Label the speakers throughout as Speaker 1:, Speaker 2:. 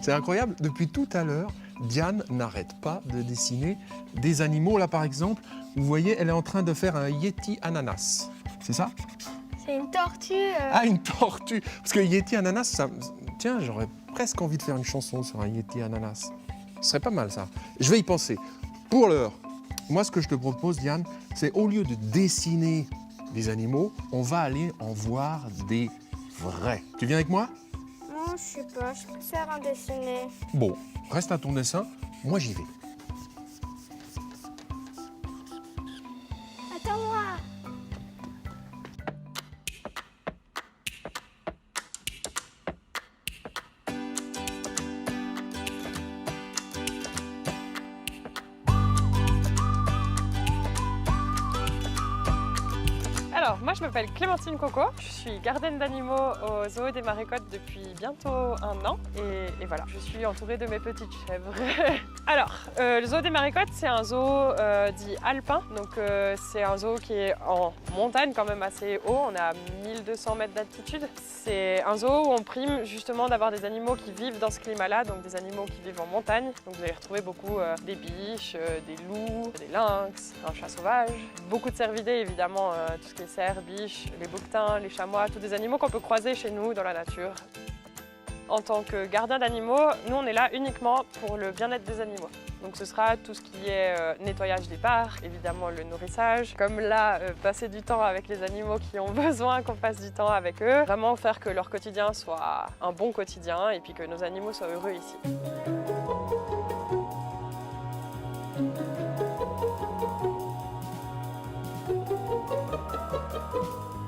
Speaker 1: C'est incroyable, depuis tout à l'heure, Diane n'arrête pas de dessiner des animaux. Là, par exemple, vous voyez, elle est en train de faire un Yeti ananas. C'est ça?
Speaker 2: C'est une tortue.
Speaker 1: Ah, une tortue! Parce que Yeti ananas, ça... Tiens, j'aurais presque envie de faire une chanson sur un Yeti ananas. Ce serait pas mal, ça. Je vais y penser. Pour l'heure, moi, ce que je te propose, Diane, c'est au lieu de dessiner des animaux, on va aller en voir des vrais. Tu viens avec moi?
Speaker 2: Non, je sais pas, je préfère en dessiner.
Speaker 1: Bon, reste à ton dessin, moi j'y vais.
Speaker 2: Attends-moi.
Speaker 3: Alors, moi je m'appelle Clémentine Coco, je suis gardienne d'animaux au zoo des Marécottes depuis bientôt 1 an et voilà, je suis entourée de mes petites chèvres. Alors, le zoo des Marécottes c'est un zoo dit alpin, donc c'est un zoo qui est en montagne quand même assez haut, on est à 1200 mètres d'altitude. C'est un zoo où on prime justement d'avoir des animaux qui vivent dans ce climat-là, donc des animaux qui vivent en montagne. Donc vous allez retrouver beaucoup des biches, des loups, des lynx, un chat sauvage, beaucoup de cervidés évidemment, tout ce qui est cerfs, biches, les bouquetins, les chamois, tous des animaux qu'on peut croiser chez nous dans la nature. En tant que gardien d'animaux, nous on est là uniquement pour le bien-être des animaux. Donc ce sera tout ce qui est nettoyage des parcs, évidemment le nourrissage, comme là, passer du temps avec les animaux qui ont besoin qu'on passe du temps avec eux. Vraiment faire que leur quotidien soit un bon quotidien et puis que nos animaux soient heureux ici.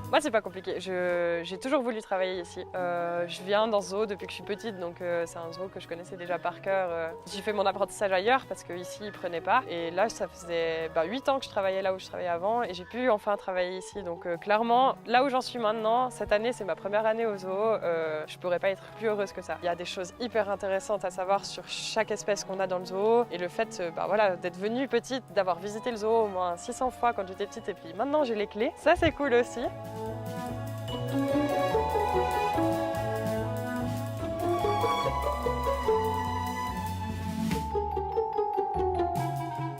Speaker 3: Moi, c'est pas compliqué. J'ai toujours voulu travailler ici. Je viens dans ce zoo depuis que je suis petite, donc c'est un zoo que je connaissais déjà par cœur. J'ai fait mon apprentissage ailleurs parce qu'ici, ils prenaient pas. Et là, ça faisait 8 ans que je travaillais là où je travaillais avant et j'ai pu enfin travailler ici. Donc clairement, là où j'en suis maintenant, cette année, c'est ma première année au zoo. Je pourrais pas être plus heureuse que ça. Il y a des choses hyper intéressantes à savoir sur chaque espèce qu'on a dans le zoo. Et le fait voilà, d'être venue petite, d'avoir visité le zoo au moins 600 fois quand j'étais petite et puis maintenant j'ai les clés. Ça, c'est cool aussi.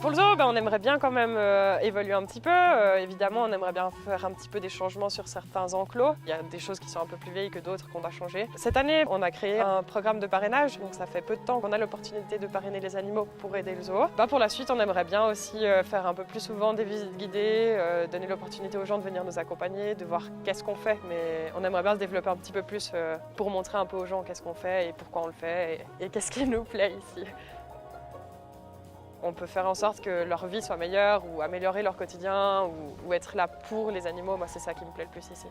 Speaker 3: Pour le zoo, on aimerait bien quand même évoluer un petit peu. Évidemment, on aimerait bien faire un petit peu des changements sur certains enclos. Il y a des choses qui sont un peu plus vieilles que d'autres qu'on doit changer. Cette année, on a créé un programme de parrainage, donc ça fait peu de temps qu'on a l'opportunité de parrainer les animaux pour aider le zoo. Pour la suite, on aimerait bien aussi faire un peu plus souvent des visites guidées, donner l'opportunité aux gens de venir nous accompagner, de voir qu'est-ce qu'on fait. Mais on aimerait bien se développer un petit peu plus pour montrer un peu aux gens qu'est-ce qu'on fait et pourquoi on le fait et qu'est-ce qui nous plaît ici. On peut faire en sorte que leur vie soit meilleure ou améliorer leur quotidien ou être là pour les animaux. Moi, c'est ça qui me plaît le plus ici.